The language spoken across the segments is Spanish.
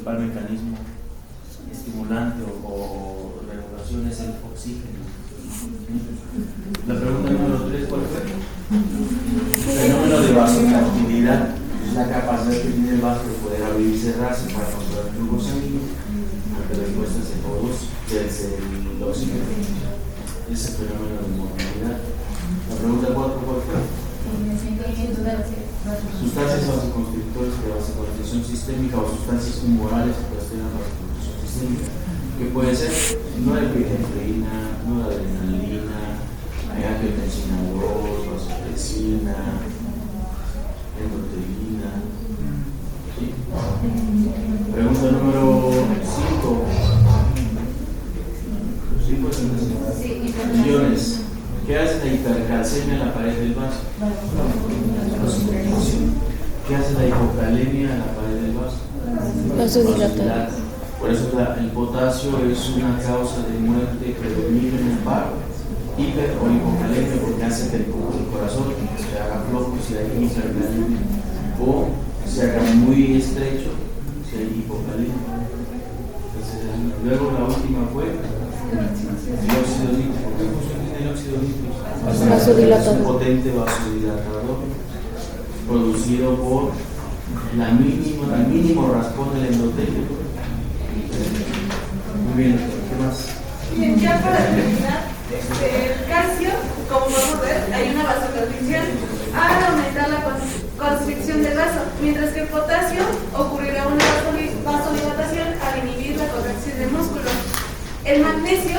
principal mecanismo estimulante o regulación es el oxígeno. La pregunta número 3, ¿cuál fue? El fenómeno de vasodilatación es la capacidad que tiene el vaso de poder abrir y cerrarse para controlar el flujo sanguíneo ante respuestas de todos desde el oxígeno. Ese fenómeno de movilidad. La pregunta 4, ¿cuál fue? Sustancias vasoconstrictores de vasoconstricción sistémica o sustancias humorales que cuestionan la vasoconstricción sistémica. ¿Qué puede ser? Norepinefrina, noradrenalina, angiotensina 2, vasopresina, endotelina. ¿Sí? Pregunta número 5. Iones. ¿Qué hace la hipercalcemia en la pared del vaso? ¿Qué hace la hipocalemia en la pared del vaso? Vasodilata. Por eso el potasio es una causa de muerte prevenir en el paro. Hiper o hipocalemia porque hace que el corazón se haga flojo si hay hipercalemia o se haga muy estrecho si hay hipocalemia. Entonces, luego la última fue el óxido nítrico. ¿Qué función tiene el óxido nítrico? Vasodilatador. Es un potente vasodilatador producido por el mínimo raspón del endotelio. Muy bien, ¿qué más? Bien, ya para terminar, el calcio, como podemos ver, hay una vasoconstricción al aumentar la constricción del vaso, mientras que el potasio ocurrirá una vasodilatación al inhibir la contracción del músculo. El magnesio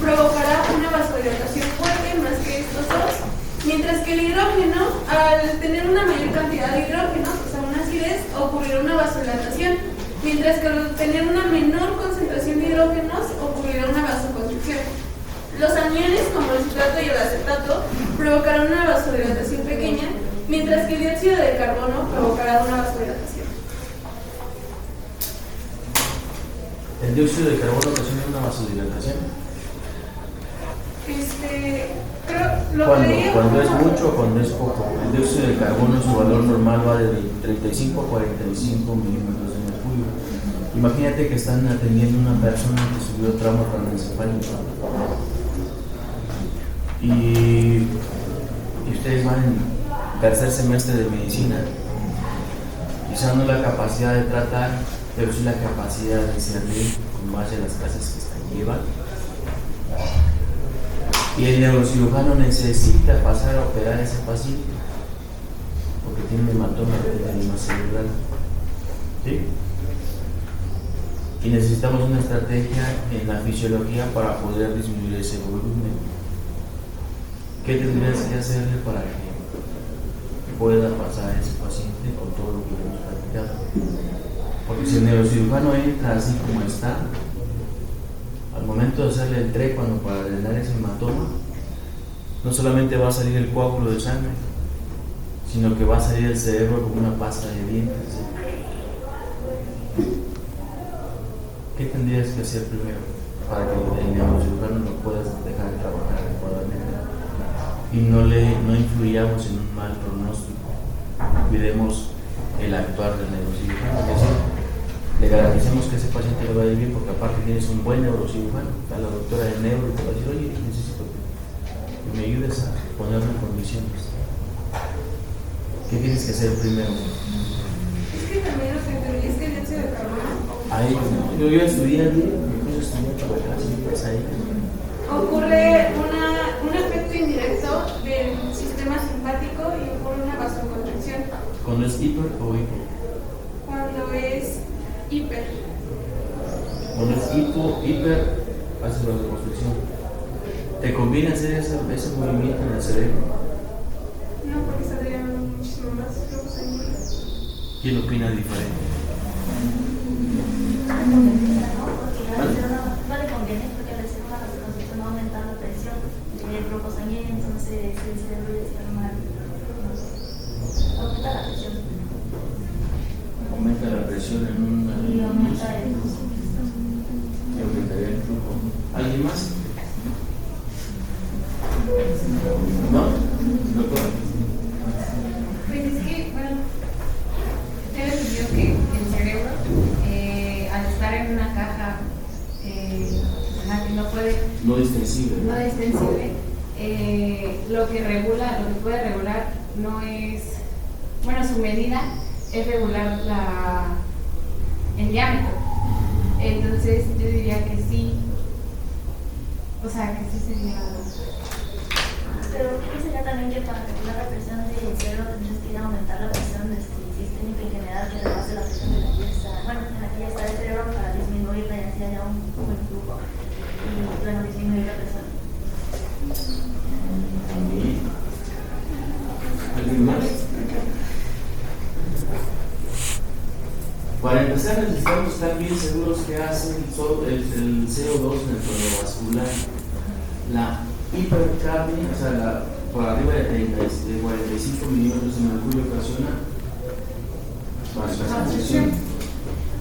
provocará una vasodilatación fuerte más que estos dos, mientras que el hidrógeno, al tener una mayor cantidad de hidrógeno, o sea, una acidez, ocurrirá una vasodilatación, mientras que al tener una menor concentración de hidrógenos, ocurrirá una vasoconstricción. Los aniones, como el citrato y el acetato, provocarán una vasodilatación pequeña, mientras que el dióxido de carbono provocará una vasodilatación. ¿El dióxido de carbono ocasiona una vasodilatación? Cuando es mucho o cuando es poco. El dióxido de carbono, su valor normal va de 35 a 45 milímetros de mercurio. Imagínate que están atendiendo a una persona que sufrió trauma craneoencefálico y ustedes van en tercer semestre de medicina, quizá no la capacidad de tratar, pero sí la capacidad de discernir con base a las clases que están llevando. Y el neurocirujano necesita pasar a operar a ese paciente porque tiene un hematoma de edema cerebral. ¿Sí? Y necesitamos una estrategia en la fisiología para poder disminuir ese volumen. ¿Qué tendrías que hacerle para que pueda pasar a ese paciente con todo lo que hemos practicado? Porque si el neurocirujano entra así como está, al momento de hacerle el trépano para drenar ese hematoma, no solamente va a salir el coágulo de sangre, sino que va a salir el cerebro como una pasta de dientes. ¿Qué tendrías que hacer primero para que el neurocirujano lo puedas dejar de trabajar adecuadamente y no influyamos en un mal pronóstico? Cuidemos el actuar del neurocirujano, es decir, le garanticemos que ese paciente le va a ir bien, porque aparte tienes un buen neurocirujano, está la doctora de neuro y te va a decir, oye, necesito que me ayudes a ponerlo en condiciones. ¿Qué tienes que hacer primero? Es que también lo que entendí es que el dióxido de carbono Ahí, yo estudié, me puse a estudiar para la clase y pues ahí. ocurre un efecto indirecto del sistema simpático y ocurre una vasoconstricción. ¿Cuando es hiper o hipo? Cuando es hiper. Cuando es hiper, haces la reconstrucción. ¿Te conviene hacer ese movimiento en el cerebro? No, porque saldrían muchísimo más flujos sanguíneos. ¿Quién opina diferente? No le conviene porque al hacer una vasoconstricción va a aumentar la presión del flujo sanguíneo, entonces el cerebro ya está mal. Aumenta la presión. Aumenta la presión en un Y aumenta el flujo. y aumentaría el flujo. ¿Alguien más? ¿No? ¿Doctor? Pues es que, bueno, tengo entendido que el cerebro en una caja que no puede, No distensible. no distensible, lo que puede regular no es, bueno, su medida es regular el diámetro. Entonces yo diría que sí, o sea, que sí sería. Pero ¿qué sería también que para regular la presión del cerebro tendrías que ir a aumentar la presión sistémica en general que rebase la presión de la pieza, bueno, en la que ya está el cerebro para disminuir la densidad de un buen flujo y bueno, disminuir la presión? También. ¿Alguien más? Para empezar, necesitamos estar bien seguros que hace el CO2 en el cerebrovascular. La hipercapnia, o sea, por arriba de 45 milímetros de mercurio ocasiona vasodilatación.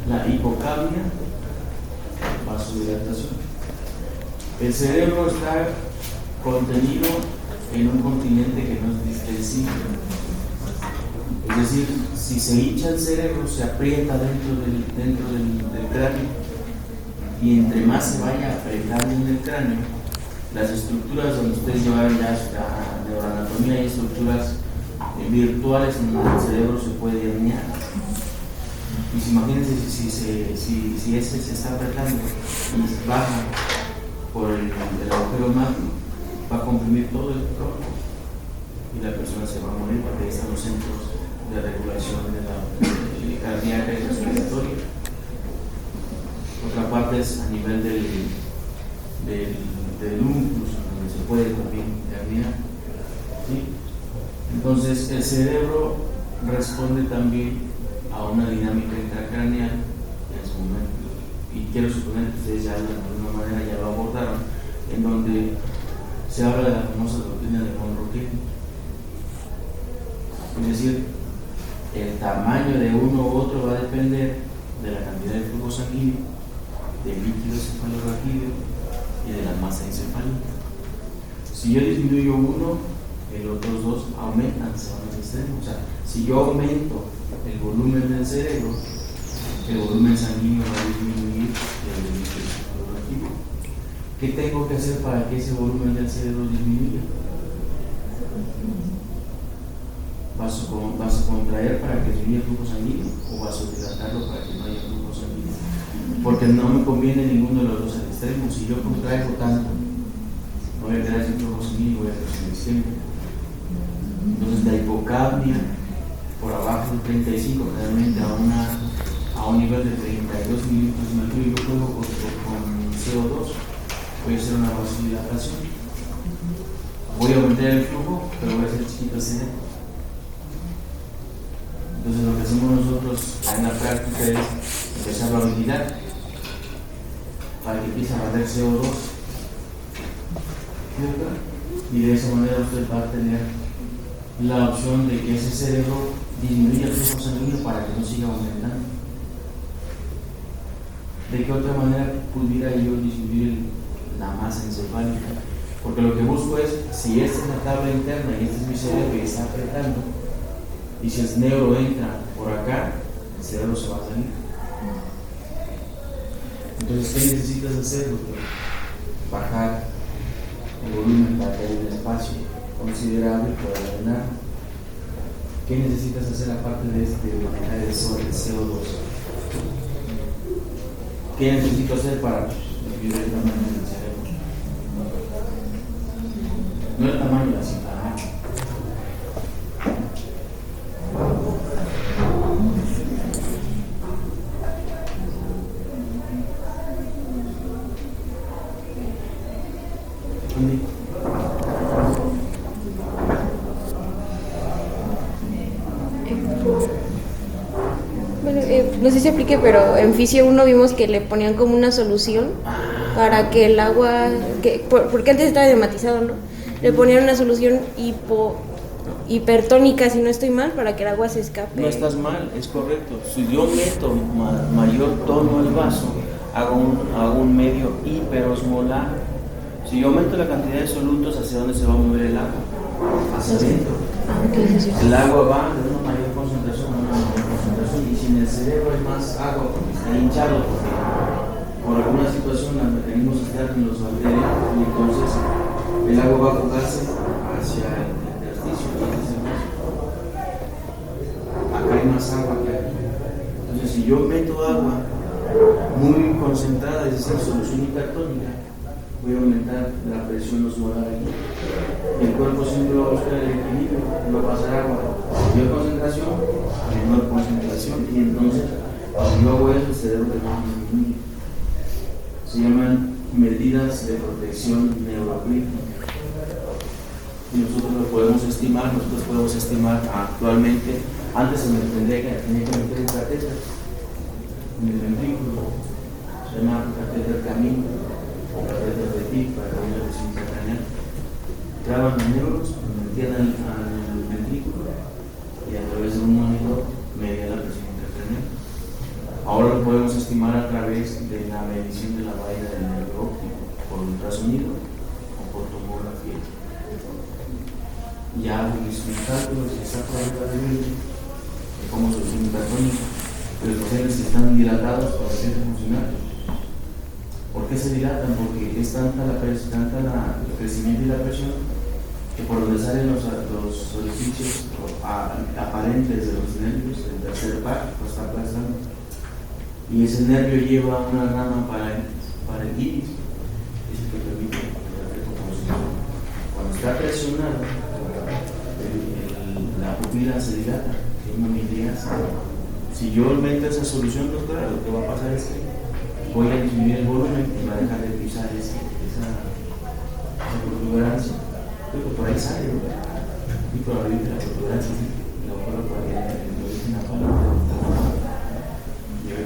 La hipocapnia, vasodilatación. El cerebro está contenido en un continente que no es distensible. Es decir, si se hincha el cerebro, se aprieta dentro del cráneo, y entre más se vaya apretando en el cráneo, las estructuras donde ustedes llevaron ya la neuroanatomía, hay estructuras virtuales en donde el cerebro se puede herniar. Y si imagínense si ese se está apretando y baja por el agujero magno, va a comprimir todo el tronco y la persona se va a morir, porque ahí están los centros de regulación de la cardíaca y respiratoria. Otra parte es a nivel del núcleo, donde se puede también herniar. ¿Sí? Entonces el cerebro responde también a una dinámica intracraneal en su momento, y quiero suponer que ustedes ya de alguna manera ya lo abordaron, en donde se habla de la famosa doctrina de von Röntgen. Es decir, el tamaño de uno u otro va a depender de la cantidad de flujo sanguíneo, del líquido cefalorraquídeo y de la masa encefálica. Si yo disminuyo uno, los otros dos aumentan, se van al extremo. O sea, si yo aumento el volumen del cerebro, el volumen sanguíneo va a disminuir el del líquido cefalorraquídeo. ¿Qué tengo que hacer para que ese volumen del cerebro disminuya? ¿Vasocontraer para que disminuya el flujo sanguíneo o vasodilatarlo para que no haya flujo sanguíneo? Porque no me conviene ninguno de los dos al extremo. Si yo contraigo tanto, voy a quedar sin flujo sanguíneo y voy a quedar sin extremo. Entonces la hipocapnia por abajo de 35, realmente a un nivel de 32 milímetros de mercurio, yo juego con CO2, voy a hacer una vasodilatación. Voy a aumentar el flujo, pero voy a hacer chiquito el cerebro. Entonces lo que hacemos nosotros en la práctica es empezar a ventilar para que empiece a barrer CO2, ¿cierto? Y de esa manera usted va a tener la opción de que ese cerebro disminuya el flujo sanguíneo para que no siga aumentando. ¿De qué otra manera pudiera yo disminuir la masa encefálica? Porque lo que busco es, si esta es la tabla interna y este es mi cerebro y está apretando, y si el neuro entra por acá, el cerebro se va a salir. Entonces, ¿qué necesitas hacer, doctor? Bajar el volumen para que haya un espacio considerable para drenar. ¿Qué necesitas hacer aparte de manejar el CO2? ¿Qué necesito hacer para disminuir el tamaño del cerebro? No el tamaño de la cinta. Bueno, no sé si aplique, pero en Fisio 1 vimos que le ponían como una solución para que el agua, porque antes estaba enzimatizado, ¿no? Le ponían una solución hipertónica, si no estoy mal, para que el agua se escape. No estás mal, es correcto. Si yo meto mayor tono al vaso, hago un medio hiperosmolar. Si yo aumento la cantidad de solutos, ¿hacia dónde se va a mover el agua? Hacia adentro. El agua va de una mayor concentración a una menor concentración, y si en el cerebro hay más agua porque está hinchado, porque por alguna situación los mecanismos externos los alteran y entonces el agua va a fugarse hacia el intersticio. Acá hay más agua que aquí. Entonces, si yo meto agua muy concentrada, es decir, solución hipertónica, voy a aumentar la presión osmolar aquí. El cuerpo siempre va a buscar el equilibrio, va a pasar agua de mayor concentración a menor concentración, y entonces, cuando yo hago eso, el cerebro va a disminuir. Se llaman medidas de protección neuroclínica. Y nosotros lo podemos estimar, actualmente, antes se me entendía que tenía que meter un catéter en el ventrículo, se llama catéter camino, o catéter de TIC, para que no se craneal. Traban los neuros, lo metían al ventrículo y a través de un monitor medía la presión intracraneal. Ahora lo podemos estimar a través de la medición de la vaina del nervio óptico, por ultrasonido o por tomografía. Ya hago mis cálculos y saco la regla de Miller, de cómo solución hipertónica, pero los pacientes están dilatados para que empiecen a funcionar. ¿Por qué se dilatan? Porque es tanta el crecimiento y la presión que por donde salen los orificios aparentes de los nervios, el tercer par, pues está aplastando. Y ese nervio lleva una rama para el iris, es el que permite el reflejo positivo. Cuando está presionado, la pupila se dilata, tiene una miliasa. Si yo aumento esa solución, doctora, lo que va a pasar es que voy a disminuir el volumen y va a dejar de pisar esa protuberancia. Creo que por ahí sale, ¿no? Y probablemente la protuberancia, sí. La doctora por ahí lo dice en la palabra.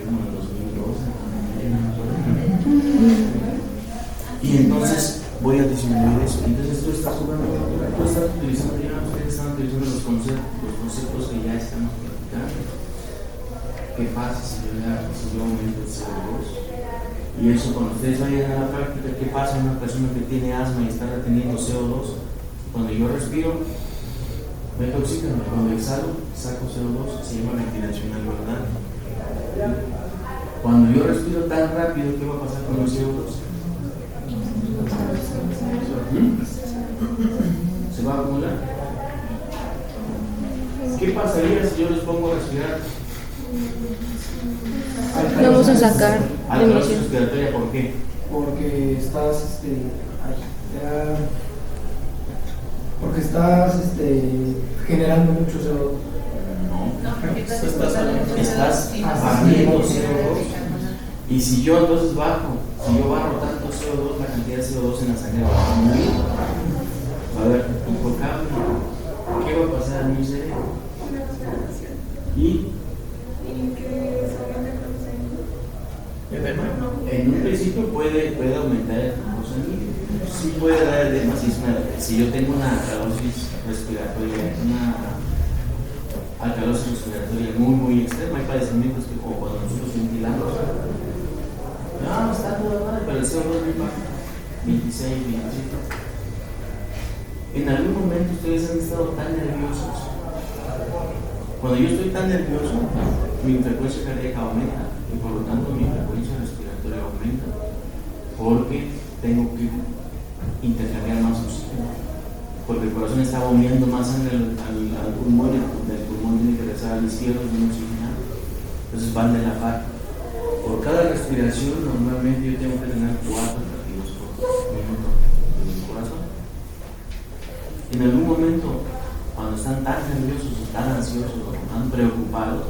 Como en 2012, y entonces voy a disminuir eso. Entonces tú estás jugando, tú estás utilizando, ya ustedes están utilizando los conceptos que ya estamos practicando. ¿Qué pasa si yo aumento el CO2? Y eso, cuando ustedes vayan a la práctica, ¿qué pasa en una persona que tiene asma y está reteniendo CO2? Cuando yo respiro, meto oxígeno, cuando exhalo, saco CO2, se llama ventilación alveolar. Cuando yo respiro tan rápido, ¿qué va a pasar con los CO2? ¿Se va a acumular? ¿Qué pasaría si yo les pongo a respirar? Vamos a sacar alcalosis respiratoria, ¿por qué? Porque estás generando mucho CO2. No, porque estás barriendo CO2. Y si yo entonces barro tanto CO2, la cantidad de CO2 en la sangre va a disminuir. A ver, impocable, ¿qué va a pasar en mi cerebro? Y en un principio puede aumentar el flujo sanguíneo. Sí puede dar edema si yo tengo una alcalosis respiratoria, muy, muy extrema. Hay padecimientos que, como cuando nosotros ventilamos, no, está todo mal, pero el CO2 muy bajo, 26, 27. En algún momento ustedes han estado tan nerviosos. Cuando yo estoy tan nervioso, mi frecuencia cardíaca aumenta y por lo tanto mi frecuencia respiratoria aumenta, porque tengo que intercambiar más oxígeno, porque el corazón está bombeando más sangre al pulmón, y el pulmón tiene que regresar al izquierdo y no oxigenado. Entonces van de la par. Por cada respiración normalmente yo tengo que tener 4 latidos por minuto en el corazón. En algún momento, cuando están tan nerviosos o tan ansiosos o tan preocupados,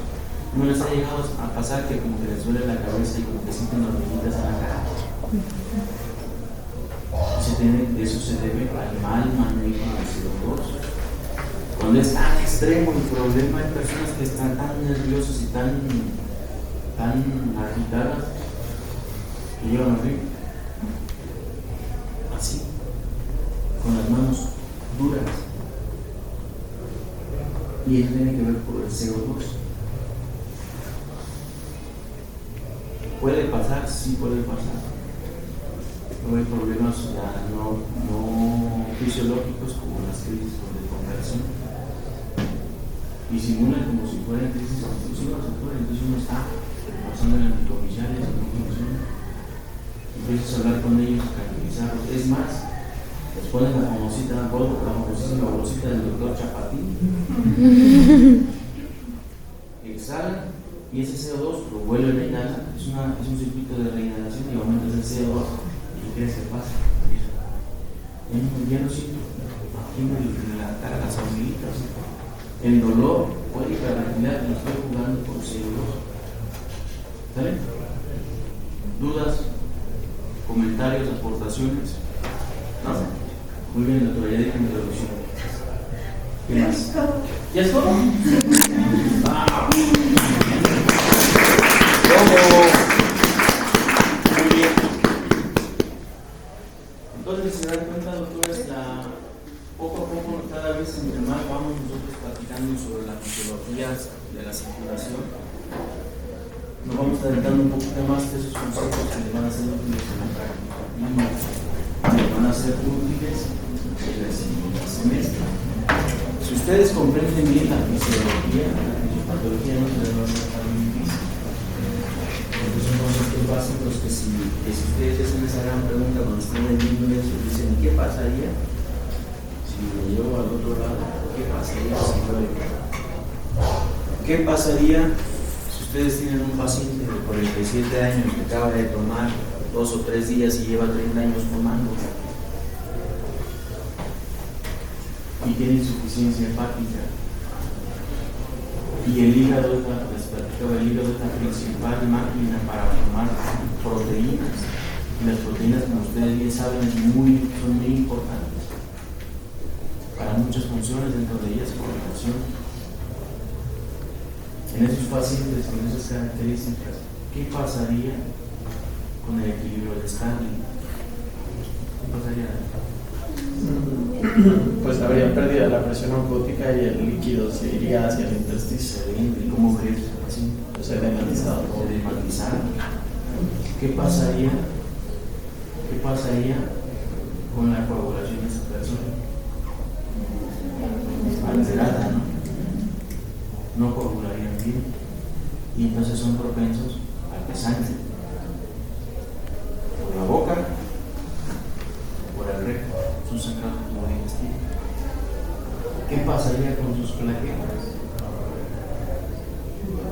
no les ha llegado a pasar que como que les duele la cabeza y como que sienten hormiguitas en la cara. Eso se debe al mal manejo del CO2. Cuando es tan extremo el problema, hay personas que están tan nerviosas y tan agitadas que llevan arriba, así, con las manos duras. Y eso tiene que ver por el CO2. ¿Puede pasar? Sí puede pasar. No hay problemas no fisiológicos como las crisis de conversión. Y simulan como si fueran crisis convulsivas, entonces uno está pasando en anticomisares y no funciona. empiezas a hablar con ellos, a tranquilizarlos. Es más, les pones la famosísima bolsita del doctor Chapatín. Exhala y ese CO2 lo vuelve a inhalar. Es un circuito de reinhalación y aumentas el CO2. ¿Y qué crees que pasa? Ya no siento aquí en la cara las hormiguitas. El dolor puede hiperventilar y estoy jugando con CO2. ¿Sale? ¿Dudas? ¿Comentarios? ¿Aportaciones? No. Muy bien, doctora, ya dije mi introducción. ¿Qué más? ¿Ya es todo? ¡Wow! Muy bien. Entonces, se dan cuenta, doctores, poco a poco, cada vez entre más vamos nosotros platicando sobre la fisiología de la circulación, nos vamos adelantando un poquito más de esos conceptos que les van a ser útiles en la práctica y les van a ser útiles en el semestre. Si ustedes comprenden bien la fisiología, la fisiopatología no se les va a hacer muy difícil. Porque son conceptos básicos que si ustedes hacen esa gran pregunta cuando están leyendo eso, dicen, ¿qué pasaría si me llevo al otro lado? ¿Qué pasaría si fuera yo? ¿Qué pasaría si ustedes tienen un paciente de 47 años que acaba de tomar 2 o 3 días y lleva 30 años tomando? Y tiene insuficiencia hepática y el hígado es la principal máquina para formar proteínas y las proteínas, como ustedes bien saben, son muy importantes para muchas funciones, dentro de ellas coordinación. En esos pacientes con esas características, ¿qué pasaría con el equilibrio de Stanley? ¿Qué pasaría? Pues habría pérdida de la presión osmótica y el líquido se iría hacia el intersticio. ¿Y cómo crees que es así? Pues edematizado. ¿Qué pasaría con la coagulación de esa persona? Alterada, ¿no? No coagularían bien y entonces son propensos al desangre por la boca, por el recto. Son sangrados por el intestino. ¿Qué pasaría con sus plaquetas?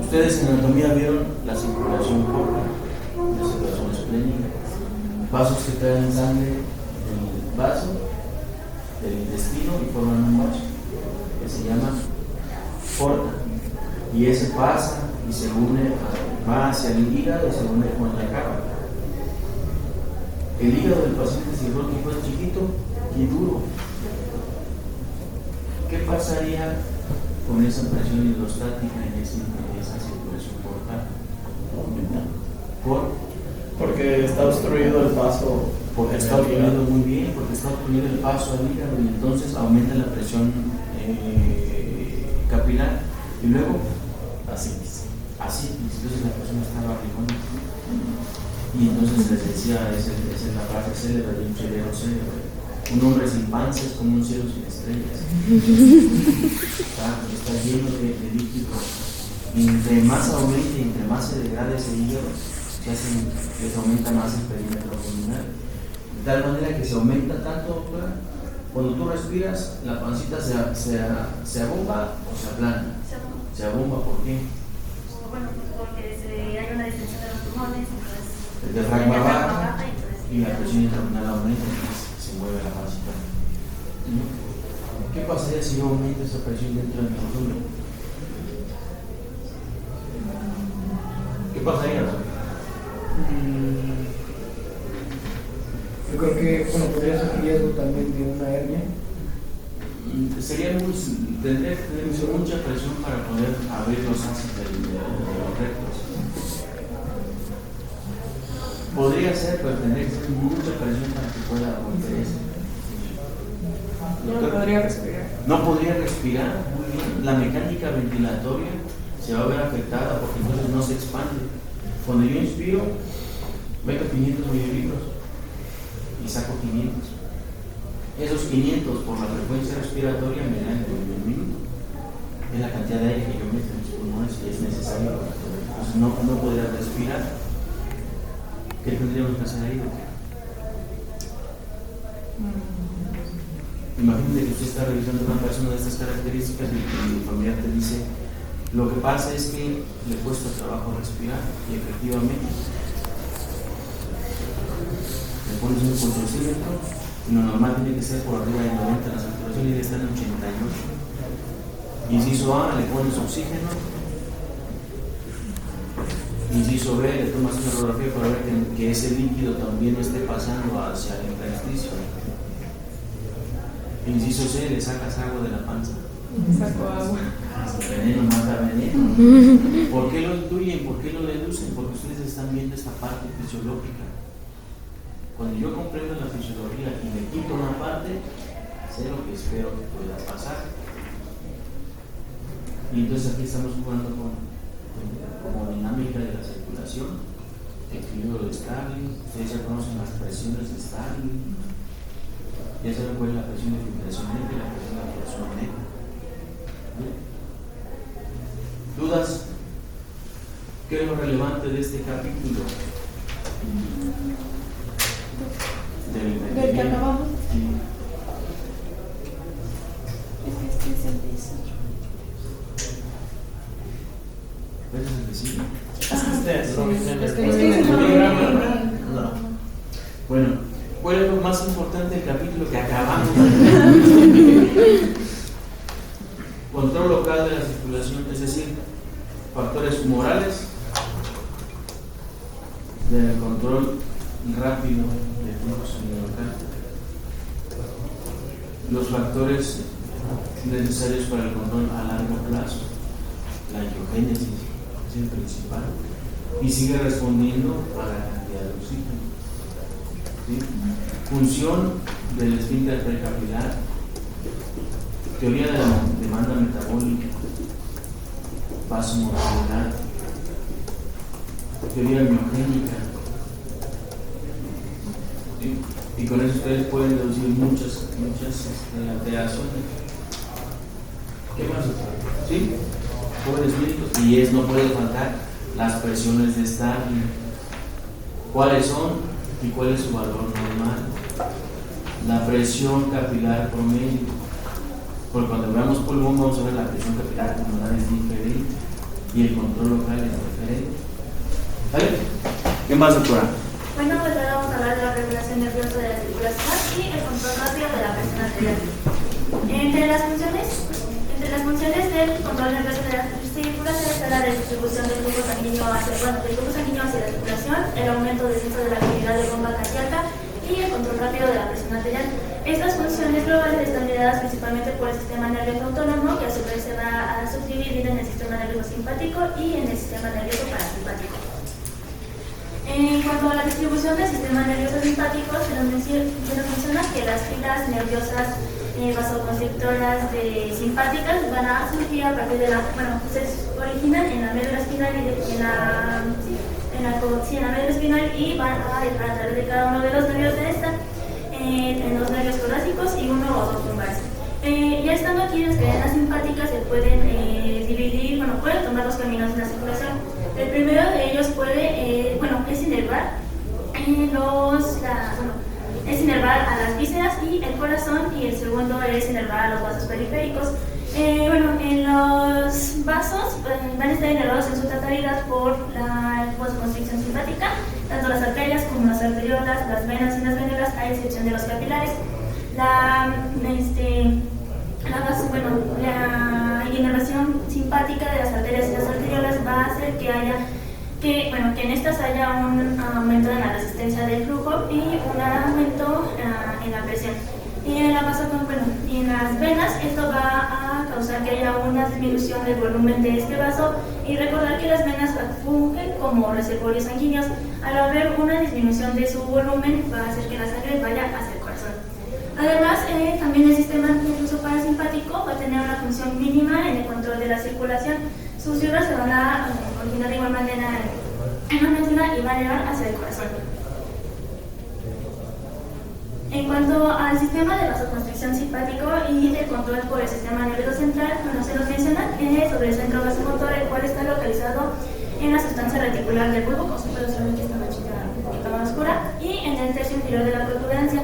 Ustedes en anatomía vieron la circulación corta, la circulación esplénica, vasos que traen sangre del vaso, del intestino y forman un vaso que se llama porta, y ese pasa y se une, va hacia el hígado y se une con la cava. El hígado del paciente cirrótico es chiquito y duro. ¿Qué pasaría con esa presión hidrostática en esa circulación portal? Porque está obstruido el paso. Porque está obstruido muy bien, porque está obstruido el paso al hígado y entonces aumenta la presión capilar y luego así, entonces la persona está barrigona. Y entonces les decía, esa es la frase célebre de un chelero célebre: un hombre sin panza es como un cielo sin estrellas. Está lleno de líquidos. Y entre más aumenta y entre más se degrade ese hígado, les aumenta más el perímetro abdominal. De tal manera que se aumenta tanto, cuando tú respiras, la pancita se abomba o se aplana. Se abomba, ¿por qué? Bueno, porque hay una distensión de los pulmones, entonces el diafragma baja y la presión intraabdominal aumenta, entonces se mueve la pancita. ¿Qué pasaría si no aumenta esa presión dentro del abdomen? ¿Qué pasaría? Yo creo que podría ser riesgo también de una hernia. Tendría que tener mucha presión para poder abrir los haces de los rectos. Podría ser, pero tendría que tener mucha presión para que pueda romper eso. No podría respirar. No podría respirar, muy bien. La mecánica ventilatoria se va a ver afectada porque entonces no se expande. Cuando yo inspiro, meto 500 mililitros y saco 500. Esos 500 por la frecuencia respiratoria me dan el minuto. Es la cantidad de aire que yo meto en mis pulmones y es necesario. Entonces no podría respirar. ¿Qué ¿Qué tendríamos que hacer ahí, doctor? Imagínate que usted está revisando a una persona de estas características y el familiar te dice, lo que pasa es que le cuesta trabajo respirar, y efectivamente le pones un pulsosímetro y lo normal tiene que ser por arriba de 90, la saturación debe estar en 88. Inciso A, le pones oxígeno. Inciso B, le tomas una radiografía para ver que ese líquido también no esté pasando hacia el intersticio. Inciso C, le sacas agua de la panza. Saco agua. Veneno mata veneno. ¿Por qué lo intuyen? ¿Por qué lo deducen? Porque ustedes están viendo esta parte fisiológica. Cuando yo comprendo la fisiología y me quito una parte, sé lo que espero que pueda pasar. Y entonces aquí estamos jugando como dinámica de la circulación, equilibrio de Starling. Ustedes ya conocen las presiones de Starling. Ya saben cuál es la presión de filtración neta y la presión de absorción neta. ¿Dudas? ¿Qué es lo relevante de este capítulo? Del que acabamos. Sí. Este es el 18. ¿Ves el vecino? Es lo que Es que no viene en el programa. No. Bueno, ¿cuál es lo más importante del capítulo que acabamos? Control local de la circulación, es decir, factores morales del control rápido del flujo sanguíneo local, los factores necesarios para el control a largo plazo, la angiogénesis es el principal, y sigue respondiendo a la cantidad de oxígeno. ¿Sí? Función del esfínter precapilar, teoría de la demanda metabólica, vasomotilidad, teoría miogénica. ¿Sí? Y con eso ustedes pueden deducir muchas alteraciones. ¿Qué más? ¿Sí? Jóvenes médicos. Y no puede faltar las presiones de Starling. ¿Cuáles son y cuál es su valor normal? La presión capilar promedio. Porque cuando veamos pulmón vamos a ver la presión capilar pulmonar es diferente y el control local es diferente. ¿Vale? ¿Qué más, doctora? Bueno, pues ahora vamos a hablar de la regulación nerviosa de la circulación y el control rápido de la presión arterial. Entre las funciones del control nervioso de la circulación está la distribución del flujo sanguíneo hacia la circulación, el aumento del descenso de la actividad de bomba cardíaca y el control rápido de la presión arterial. Estas funciones globales están lideradas principalmente por el sistema nervioso autónomo, que a su vez se va a subdividir en el sistema nervioso simpático y en el sistema nervioso parasimpático. En cuanto a la distribución del sistema nervioso simpático, se nos menciona que las filas nerviosas vasoconstrictoras simpáticas van a surgir a partir de se originan en la médula espinal y en la médula espinal y van a entrar a través de cada uno de los nervios de esta, en los nervios torácicos y uno o dos lumbares. Ya estando aquí, las cadenas simpáticas se pueden dividir, pueden tomar dos caminos en la circulación. El primero de ellos es inervar es inervar a las vísceras y el corazón, y el segundo es inervar a los vasos periféricos. En los vasos van a estar inervados en su totalidad por la vasoconstricción simpática, tanto las arterias como las arteriolas, las venas y las venulas, a excepción de los capilares. La inervación simpática de las arterias y las arteriolas va a hacer que en estas haya un aumento en la resistencia del flujo y un aumento en la presión. Y en las venas esto va a causar que haya una disminución del volumen de este vaso, y recordar que las venas fungen como reservorios sanguíneos. Al haber una disminución de su volumen va a hacer que la sangre vaya hacia el corazón. Además, también el sistema nervioso parasimpático va a tener una función mínima en el control de la circulación. Sus fibras se van a originar de igual manera en la médula y van a llevar hacia el corazón. En cuanto al sistema de vasoconstricción simpático y del control por el sistema nervioso central, se nos menciona sobre el centro vasomotor, el cual está localizado en la sustancia reticular del bulbo, como se puede observar aquí está una chica un poquito más posterior de la protuberancia.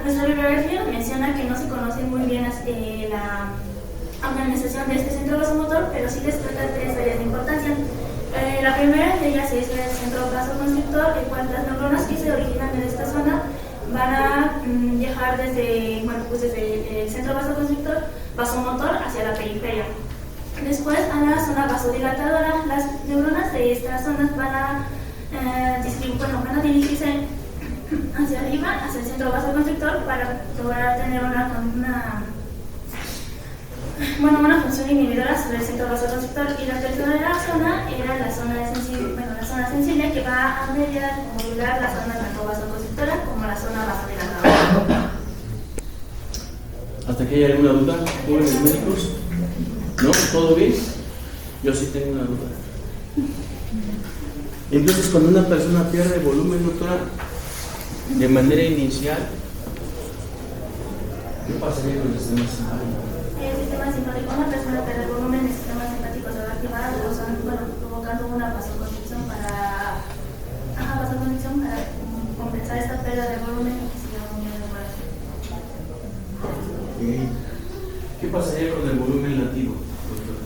Nuestra bibliografía menciona que no se conoce muy bien la organización de este centro vasomotor, pero sí les trata tres áreas de importancia. La primera de ellas es el centro vasoconstrictor, el cual las neuronas que se originan en esta zona van a viajar desde el centro vasoconstrictor vasomotor hacia la periferia. Después, a la zona vasodilatadora, las neuronas de estas zonas van a dirigirse hacia arriba, hacia el centro vasoconstrictor, para lograr tener una función inhibidora sobre el centro vasoconstrictor. Y la tercera zona era la zona sensible, que va a mediar o modular la zona tanto vasoconstrictora como la zona vasodilatadora. ¿Hasta aquí hay alguna duda, jóvenes médicos? ¿No? ¿Todo bien? Yo sí tengo una duda. Entonces, cuando una persona pierde volumen, doctora, de manera inicial, ¿qué pasaría con el sistema simpático? El sistema simpático, una persona pierde volumen, el sistema simpático se va a activar, provocando una vasoconstricción para compensar esta pérdida de volumen que se llama unión de corazón. Okay. ¿Qué pasaría con el volumen latido, doctora?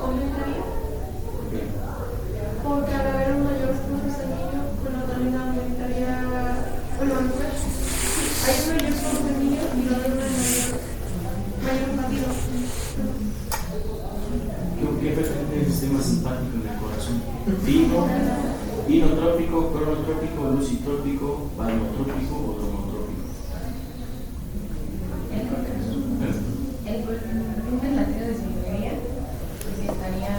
Aumentaría. Okay. Porque al haber un mayor flujo sanguíneo, también aumentaría, hay un mayor flujo sanguíneo y va a haber una mayor latido. ¿Qué efecto tiene el sistema simpático en el corazón? Inotrópico, cronotrópico, lucitrópico, palmotrópico o tomotrópico. El volumen latido disminuiría porque estaría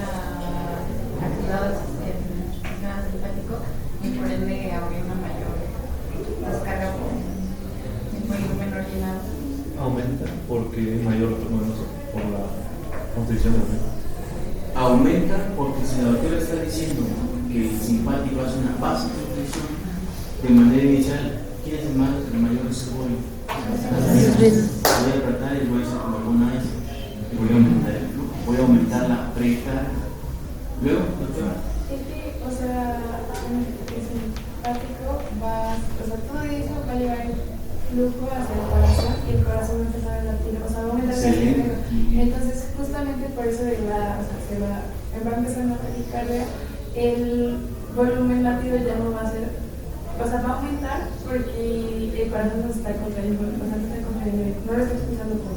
activado el sistema simpático y por ende habría una mayor descarga por el volumen llenado. Aumenta porque hay mayor retorno por la constricción del volumen. Aumenta porque si la doctora está diciendo que el simpático hace una vasoconstricción de manera inicial, ¿quién es el mayor desarrollo? Voy a tratar y voy a hacer como alguna vez y voy a aumentar el flujo, voy a aumentar la precarga. Luego, doctora. Es que, el simpático todo eso va a llevar el flujo hacia el corazón y el corazón va a empezar a latir, va a aumentar el ritmo. Entonces, justamente por eso va a empezar una taquicardia, el volumen latido ya no va a ser, va a aumentar porque el corazón no está contrayendo, no lo está expulsando por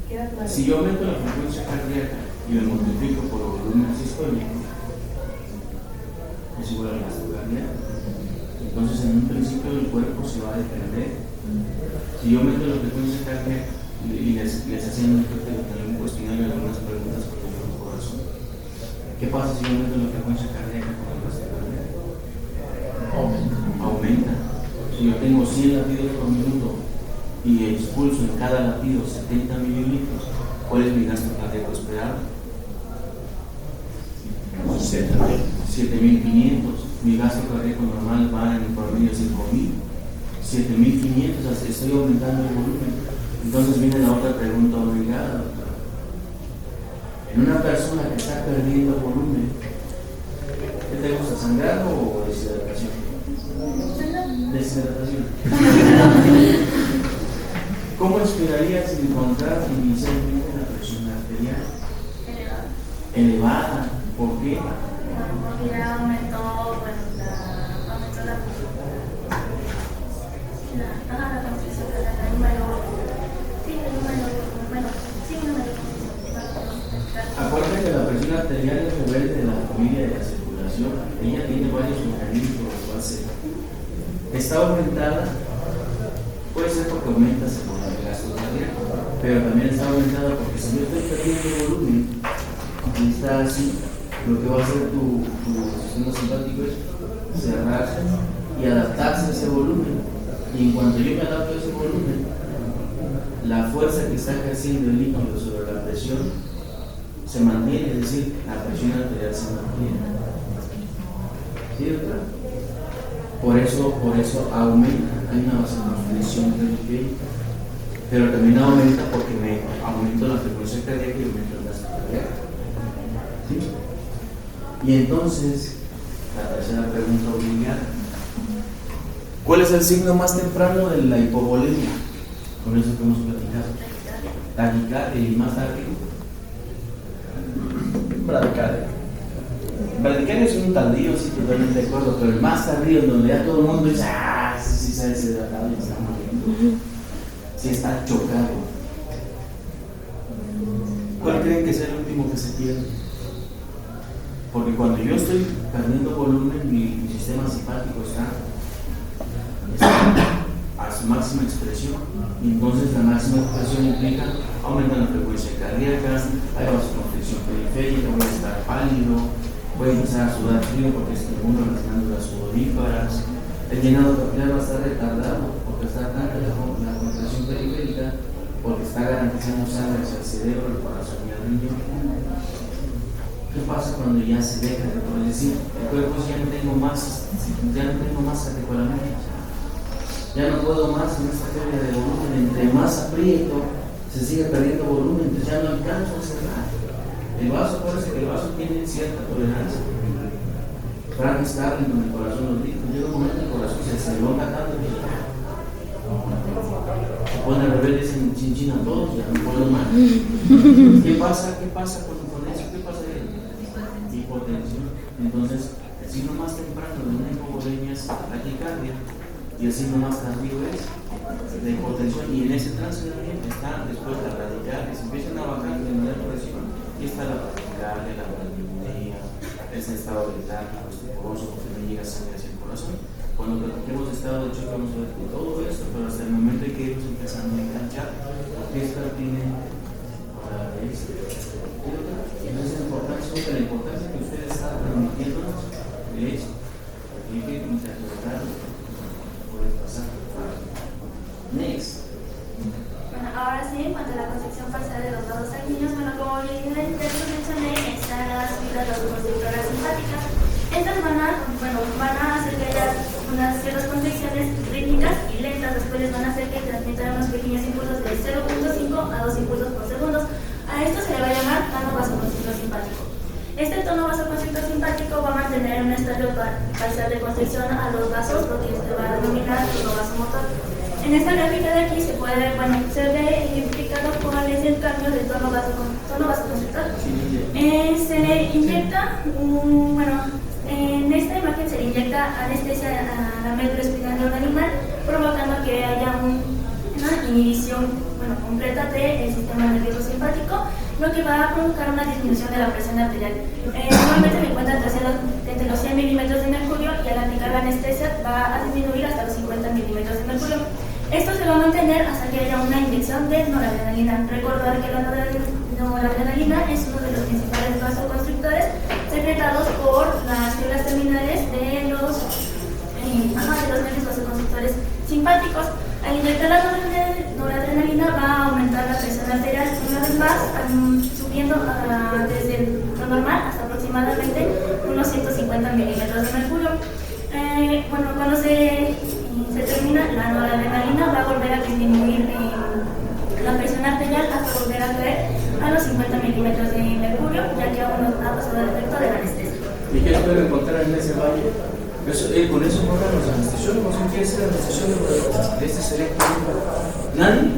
queda claro. Si yo aumento la frecuencia cardíaca y lo multiplico por el volumen sistólico, es igual a la gasto cardíaco. Entonces, en un principio, el cuerpo se va a depender. Si yo aumento la frecuencia cardíaca y les hacen un cuestionario y algunas preguntas con el corazón, ¿qué pasa si yo aumento la frecuencia cardíaca con el gasto cardíaco? Aumenta. Si yo tengo 100 latidos por minuto y expulso en cada latido 70 mililitros, ¿cuál es mi gasto cardíaco esperado? 7.500. Mi gasto cardíaco normal va en promedio 5.000. 7.500, estoy aumentando el volumen. Entonces viene la otra pregunta obligada, doctora. En una persona que está perdiendo volumen, ¿qué te gusta, sangrado o deshidratación? Deshidratación. ¿Cómo esperarías encontrar inicialmente la presión arterial? Elevada. ¿Por qué? Porque ya aumentó la constricción de la mayor. Acuérdate que la presión arterial es nivel de la familia de la circulación. Ella tiene varios mecanismos que hace. Está aumentada, puede ser porque aumenta según el gasto cardíaco, pero también está aumentada porque si yo estoy perdiendo volumen y está así, lo que va a hacer tu sistema simpático es cerrarse y adaptarse a ese volumen. Y en cuanto yo me adapto a ese volumen, la fuerza que está ejerciendo el líquido sobre la presión se mantiene, es decir, la presión arterial se mantiene. ¿Sí, doctora? Por eso aumenta, hay una vasoconstricción periférica, pero también aumenta porque me aumento la frecuencia cardíaca y aumento el gasto cardíaco. ¿Sí? Y entonces, la tercera pregunta obligada. ¿Cuál es el signo más temprano de la hipovolemia? Con eso que hemos platicado. Taquicardia y más tarde. Bradicardia. Bradicardia es un tardío, sí, totalmente de acuerdo, pero el más tardío, donde ya todo el mundo dice, sí se ha deshidratado y está muriendo. Sí está chocado. ¿Cuál creen que sea el último que se pierde? Porque cuando yo estoy perdiendo volumen, mi sistema simpático está a su máxima expresión. Y entonces la máxima expresión implica aumentar la frecuencia cardíaca, hay vasoconstricción periférica, voy a estar pálido, voy a empezar a sudar frío porque estimulo las glándulas sudoríparas, el llenado capilar va a estar retardado porque está tanta la contracción periférica, porque está garantizando sangre hacia el cerebro, el corazón y el riñón. ¿Qué pasa cuando ya se deja de poder decir? El cuerpo ya no tengo más catecolamiento, ya no puedo más en esta pérdida de volumen, entre más aprieto se sigue perdiendo volumen, entonces ya no alcanzo a cerrar. El vaso, parece que el vaso tiene cierta tolerancia. Frank Starling con el corazón lo dijo, llega un momento el corazón se elonga tanto que se pone rebelde, dicen chinchín a todos, ya no puedo más. ¿Qué pasa con eso? ¿Qué pasa ahí? Hipotensión. Entonces, el signo más temprano de una hipovolemia es la taquicardia y el signo más tardío es la hipotensión, y en ese trance también está después la bradicardia, se empiezan a bajar de manera progresiva y está la bradicardia, la bradicardia, ese estado letárgico, estuporoso, porque no llega sangre hacia el corazón. Cuando platiquemos de estado de choque vamos a ver todo esto, pero hasta el momento hay que irnos empezando a enganchar, porque esta tiene para esto. Entonces la importancia que ustedes están transmitiéndonos es que hay que interpretar, puede pasar. Next. Bueno, ahora sí, en cuanto a la concepción parcial de los vasos sanguíneos, bueno, como bien mencioné, están las fibras vasoconstrictoras simpáticas. Estas van a hacer que haya unas ciertas contracciones rítmicas y lentas, las cuales van a hacer que transmitan unos pequeños impulsos de 0.5 a 2 impulsos por segundo. A esto se le va a llamar tono vasoconstrictor simpático. Este tono vasoconstrictor simpático va a mantener un estadio parcial de constricción a los vasos, lo que se va a denominar tono vasomotor. En esta gráfica de aquí se ve identificado cuál es el cambio del tono vasoconstrictor. Se le inyecta, en esta imagen se le inyecta anestesia a la médula espinal de un animal, provocando que haya una inhibición completa del sistema nervioso simpático, lo que va a provocar una disminución de la presión arterial. Normalmente se encuentra entre los 100 milímetros de mercurio, y al aplicar la anestesia va a disminuir hasta los 50 milímetros de mercurio. Esto se va a mantener hasta que haya una inyección de noradrenalina. Recordar que la noradrenalina es uno de los principales vasoconstrictores secretados por las células terminales de los nervios vasoconstrictores simpáticos. Al inyectar la noradrenalina va a aumentar la presión arterial una vez más, subiendo desde lo normal hasta aproximadamente unos 150 milímetros de mercurio. Cuando se termina, la noradrenalina va a volver a disminuir la presión arterial hasta volver a caer a los 50 milímetros de mercurio, ya que aún no ha pasado el efecto de la anestesia. ¿Y qué espero encontrar en ese valle? Con eso no hablan los anestesiólogos. ¿Quién es el anestesiólogo de este selecto? ¿Nadie?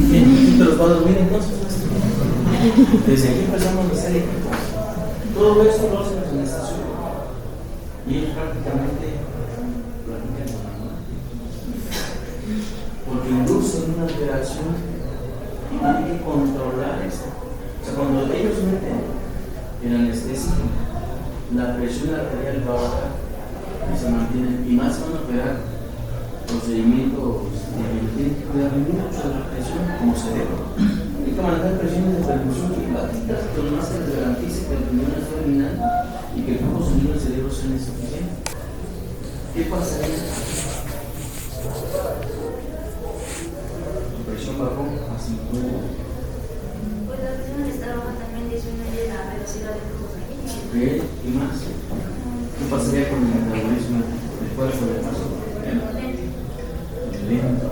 ¿Quién te los va a dormir entonces? Desde aquí empezamos a hacer equipo. Todo eso lo hacen los anestesiólogos. Y ellos prácticamente platican con la muerte. Porque inducen una alteración y tienen que controlar eso. O sea, cuando ellos meten el anestésico, la presión arterial va a bajar y se mantiene, y más van a operar procedimientos que tienen que cuidar mucho de la presión como cerebro. Hay que manejar presiones de perfusión simpáticas, pero más que se garantice que el riñón es terminal y que el flujo sanguíneo del cerebro sea insuficiente. ¿Qué pasaría? La presión bajó así como. Pues la presión al estar baja también disminuye la velocidad de flujo sanguíneo. ¿Y más? ¿Qué pasaría con el metabolismo del cuerpo del paso? Lento.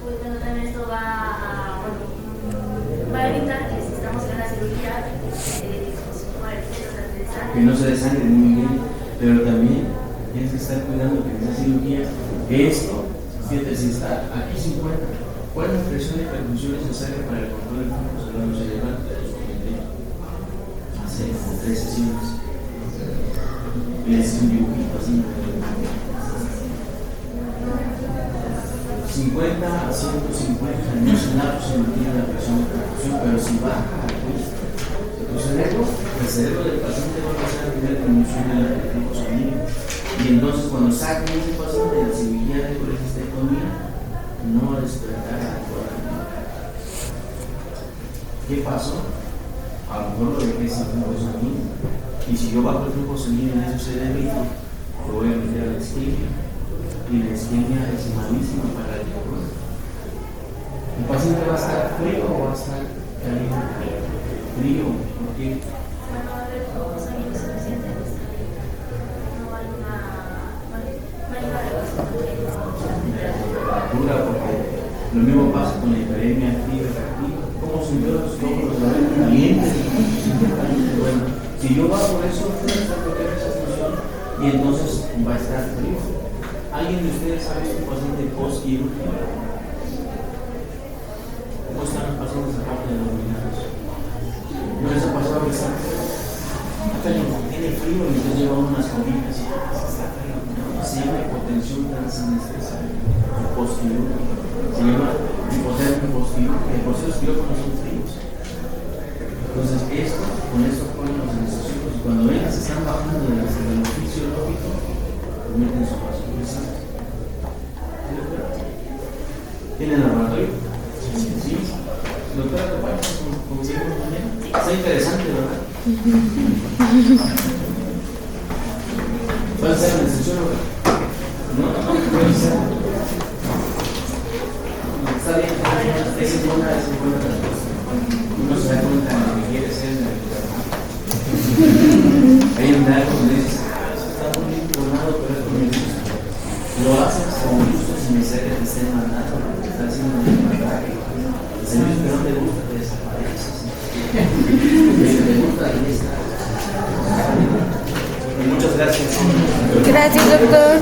Pues también esto va a evitar que si estamos en una cirugía, que no se desangre muy bien, pero también tienes que estar cuidando que en esa cirugía, esto, fíjate, si está aquí 50, ¿cuál es la presión de perfusión necesaria para el control del flujo sanguíneo cerebral? Hace como 3 sesiones. Y es un dibujito así. 50 a 150 en ese lapso se mantiene la presión de perfusión, pero si baja aquí, el cerebro del paciente va a pasar a tener conmoción en el flujo sanguíneo. Y entonces cuando saquen ese paciente de la cirugía de colecistectomía, no va a despertar adecuadamente. ¿Qué pasó? A lo mejor lo dejé sin flujo sanguíneo. Y si yo bajo el flujo sanguíneo en ese cerebrito, lo voy a meter a la isquemia. Y la isquemia es malísima para el corazón. ¿El paciente va a estar frío o va a estar caliente? Frío, ¿por qué? No va a haber flujo sanguíneo suficiente. No hay una Temperatura, porque lo mismo pasa con la hiperemia activa y reactiva. ¿Cómo sintió los glóbulos de la red? Calientes, caliente. Bueno, si yo bajo eso, está bloqueando esa función y entonces va a estar frío. ¿Alguien de ustedes sabe si un paciente post-quirúrgico? ¿Cómo están los pacientes aparte de los luminares? ¿No les ha pasado que están? Tiene frío y entonces llevan unas comidas y está frío. Se llama hipotensión transanestesial post-quirúrgica. Se llama hipotermia post-quirúrgica. Y por eso los quirófanos son fríos. Entonces, con esto ponen los anestesiólogos y cuando ven que se están bajando del fisiológico, meten su paso. ¿Tienen laboratorio? Sí. Doctora, ¿te parece? ¿Cómo se llama mañana? Está interesante, ¿verdad? ¿Va a ser anestesióloga? No, puede ser. Está bien, esa es buena respuesta. Uno se da cuenta de lo que quiere ser en la vida. Hay un dato donde dices, eso está muy bien formado, pero es por mi gusto. Lo haces con gusto sin necesidad que te estén mandando, porque te está haciendo un ataque. El servicio que no te gusta te desaparece. Si te gusta, ahí está. Muchas gracias. Gracias, doctor.